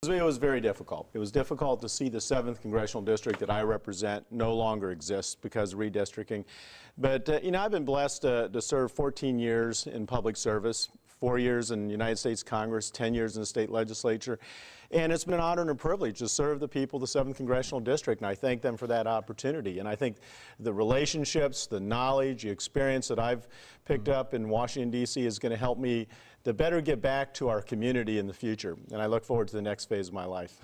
was very difficult. It was difficult to see the 7th Congressional District that I represent no longer exists because of redistricting. But, you know, I've been blessed to serve 14 years in public service, 4 years in the United States Congress, 10 years in the state legislature. And it's been an honor and a privilege to serve the people of the 7th Congressional District, and I thank them for that opportunity. And I think the relationships, the knowledge, the experience that I've picked up in Washington, D.C. is going to help me to better get back to our community in the future. And I look forward to the next phase of my life.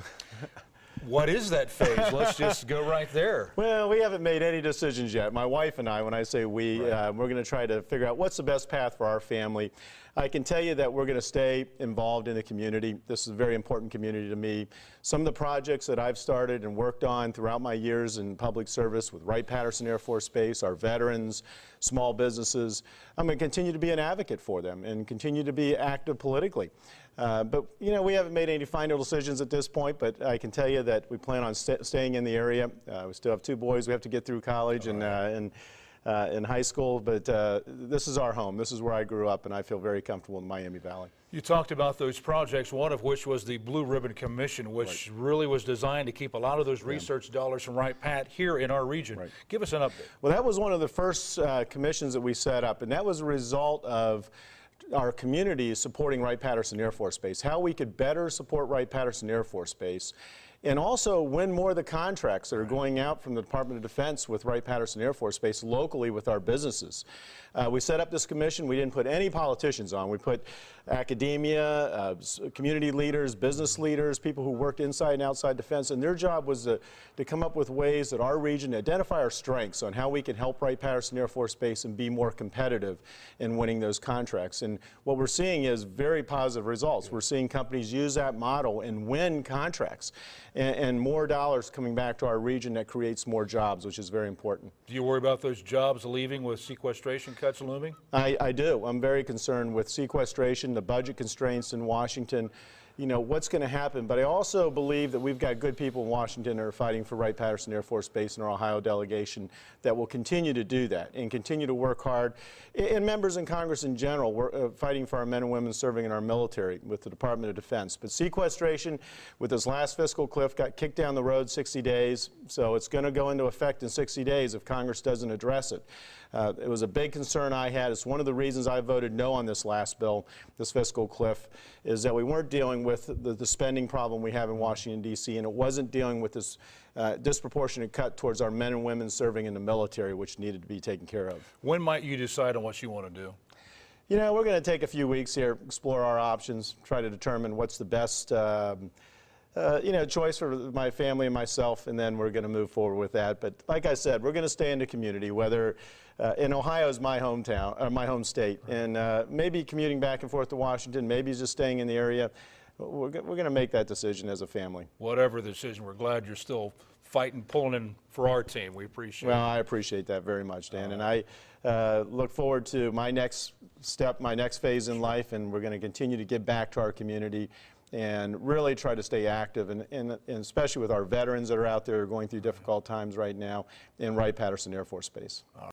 What is that phase? Let's just go right there. Well, we haven't made any decisions yet. My wife and I, when I say we, we're going to try to figure out what's the best path for our family. I can tell you that we're going to stay involved in the community. This is a very important community to me. Some of the projects that I've started and worked on throughout my years in public service with Wright-Patterson Air Force Base, our veterans, small businesses, I'm going to continue to be an advocate for them and continue to be active politically. But, you know, we haven't made any final decisions at this point, but I can tell you that we plan on staying in the area. We still have 2 boys we have to get through college and in high school, but this is our home. This is where I grew up, and I feel very comfortable in Miami Valley. You talked about those projects, one of which was the Blue Ribbon Commission, which really was designed to keep a lot of those research dollars from Wright-Pat here in our region. Give us an update. Well, that was one of the first commissions that we set up, and that was a result of our community supporting Wright-Patterson Air Force Base, how we could better support Wright-Patterson Air Force Base, and also win more of the contracts that are going out from the Department of Defense with Wright-Patterson Air Force Base locally with our businesses. We set up this commission. We didn't put any politicians on. We put academia, community leaders, business leaders, people who worked inside and outside defense, and their job was to come up with ways that our region, identify our strengths on how we can help Wright-Patterson Air Force Base and be more competitive in winning those contracts. And what we're seeing is very positive results. We're seeing companies use that model and win contracts, and more dollars coming back to our region that creates more jobs, which is very important. Do you worry about those jobs leaving with sequestration cuts looming? I do. I'm very concerned with sequestration, the budget constraints in Washington, you know, what's going to happen. But I also believe that we've got good people in Washington that are fighting for Wright-Patterson Air Force Base and our Ohio delegation that will continue to do that and continue to work hard. And members in Congress in general, we're fighting for our men and women serving in our military with the Department of Defense. But sequestration, with this last fiscal cliff, got kicked down the road 60 days. So it's going to go into effect in 60 days if Congress doesn't address it. It was a big concern I had. It's one of the reasons I voted no on this last bill, this fiscal cliff, is that we weren't dealing with the spending problem we have in Washington, D.C., and it wasn't dealing with this disproportionate cut towards our men and women serving in the military, which needed to be taken care of. When might you decide on what you want to do? You know, we're going to take a few weeks here, explore our options, try to determine what's the best you know, choice for my family and myself, and then we're going to move forward with that. But like I said, we're going to stay in the community, whether in Ohio is my hometown, or my home state, and maybe commuting back and forth to Washington, maybe just staying in the area. We're going to make that decision as a family. Whatever the decision, we're glad you're still fighting, pulling in for our team. We appreciate it. Well, I appreciate that very much, Dan, and I look forward to my next step, my next phase in life, and we're going to continue to give back to our community and really try to stay active, and especially with our veterans that are out there going through difficult times right now in Wright-Patterson Air Force Base.